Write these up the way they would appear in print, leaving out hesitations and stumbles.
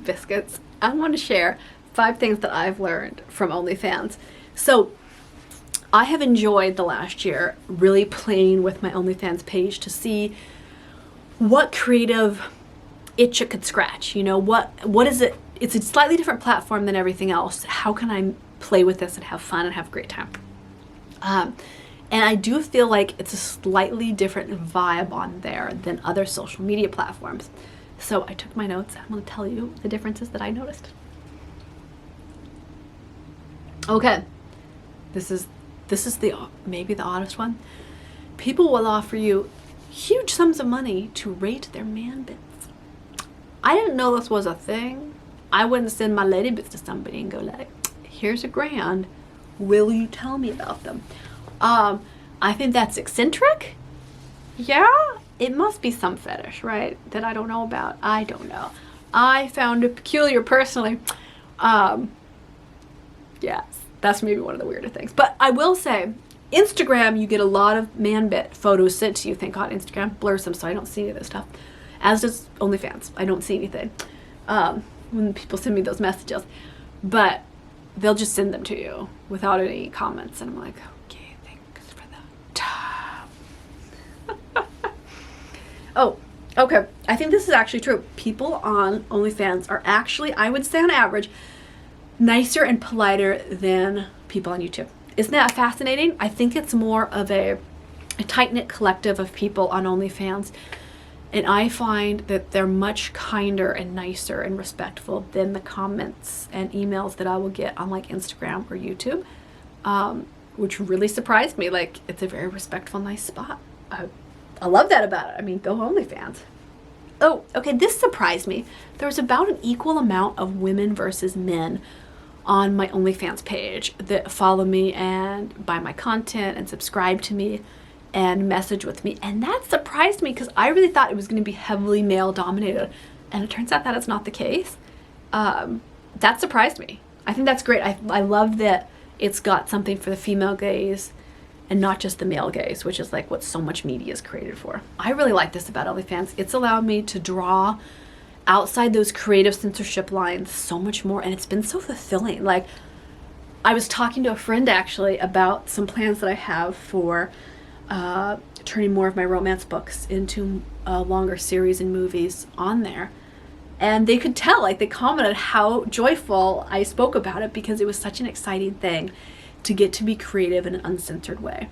biscuits. I want to share 5 things that I've learned from OnlyFans. So I have enjoyed the last year really playing with my OnlyFans page to see what creative itch it could scratch. You know, what is it? It's a slightly different platform than everything else. How can I play with this and have fun and have a great time? And I do feel like it's a slightly different vibe on there than other social media platforms. So I took my notes. I'm going to tell you the differences that I noticed. Okay, this is maybe the oddest one. People will offer you huge sums of money to rate their man bits. I didn't know this was a thing. I wouldn't send my lady bits to somebody and go like, here's $1,000. Will you tell me about them? I think that's eccentric. Yeah, it must be some fetish, right? That I don't know about. I don't know. I found it peculiar personally. Yes, that's maybe one of the weirder things. But I will say, Instagram, you get a lot of man bit photos sent to you. Thank God Instagram blurs them so I don't see any of this stuff. As does OnlyFans. I don't see anything when people send me those messages. But they'll just send them to you without any comments. And I'm like, okay, thanks for that. Oh, okay. I think this is actually true. People on OnlyFans are actually, I would say on average, nicer and politer than people on YouTube. Isn't that fascinating? I think it's more of a tight-knit collective of people on OnlyFans. And I find that they're much kinder and nicer and respectful than the comments and emails that I will get on like Instagram or YouTube, which really surprised me. Like, it's a very respectful, nice spot. I love that about it. I mean, go OnlyFans. Oh, okay, this surprised me. There was about an equal amount of women versus men on my OnlyFans page that follow me and buy my content and subscribe to me and message with me, and that surprised me because I really thought it was going to be heavily male dominated, and it turns out that it's not the case. That surprised me. I think that's great. I love that it's got something for the female gaze and not just the male gaze, which is like what so much media is created for. I really like this about OnlyFans. It's allowed me to draw outside those creative censorship lines so much more, and it's been so fulfilling. Like, I was talking to a friend actually about some plans that I have for turning more of my romance books into a longer series and movies on there. And they could tell, like, they commented how joyful I spoke about it because it was such an exciting thing to get to be creative in an uncensored way.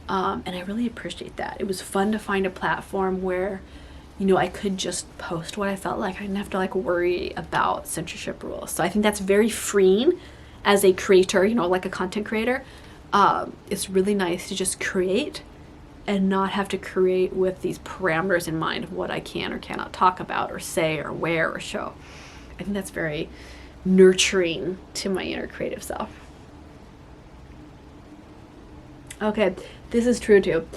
And I really appreciate that. It was fun to find a platform where, you know, I could just post what I felt like. I didn't have to like worry about censorship rules. So I think that's very freeing as a creator, you know, like a content creator. It's really nice to just create and not have to create with these parameters in mind of what I can or cannot talk about or say or wear or show. I think that's very nurturing to my inner creative self. Okay, this is true too.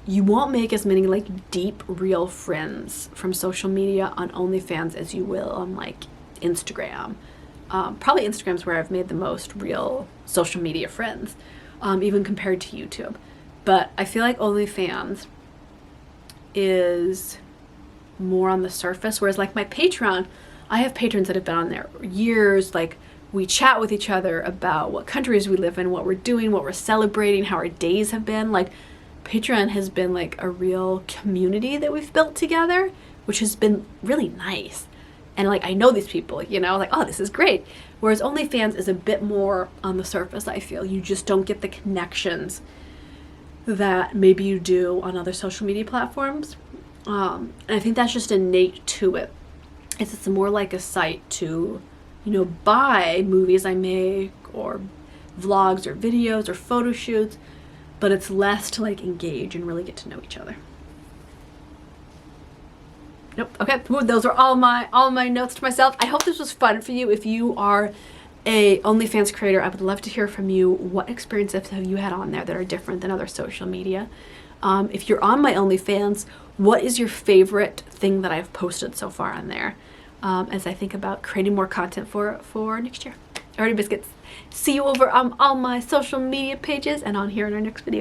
You won't make as many like deep, real friends from social media on OnlyFans as you will on like Instagram. Probably Instagram's where I've made the most real social media friends, even compared to YouTube. But I feel like OnlyFans is more on the surface, whereas like my Patreon, I have patrons that have been on there years. Like, we chat with each other about what countries we live in, what we're doing, what we're celebrating, how our days have been. Like, Patreon has been like a real community that we've built together, which has been really nice. And like, I know these people, you know, like, oh, this is great. Whereas OnlyFans is a bit more on the surface, I feel. You just don't get the connections that maybe you do on other social media platforms. And I think that's just innate to it. It's more like a site to, you know, buy movies I make or vlogs or videos or photo shoots, but it's less to like engage and really get to know each other. Nope. Okay. Those are all my notes to myself. I hope this was fun for you. If you are a OnlyFans creator, I would love to hear from you. What experiences have you had on there that are different than other social media? If you're on my OnlyFans, what is your favorite thing that I've posted so far on there? As I think about creating more content for next year. Alrighty, biscuits. See you over on all my social media pages and on here in our next video.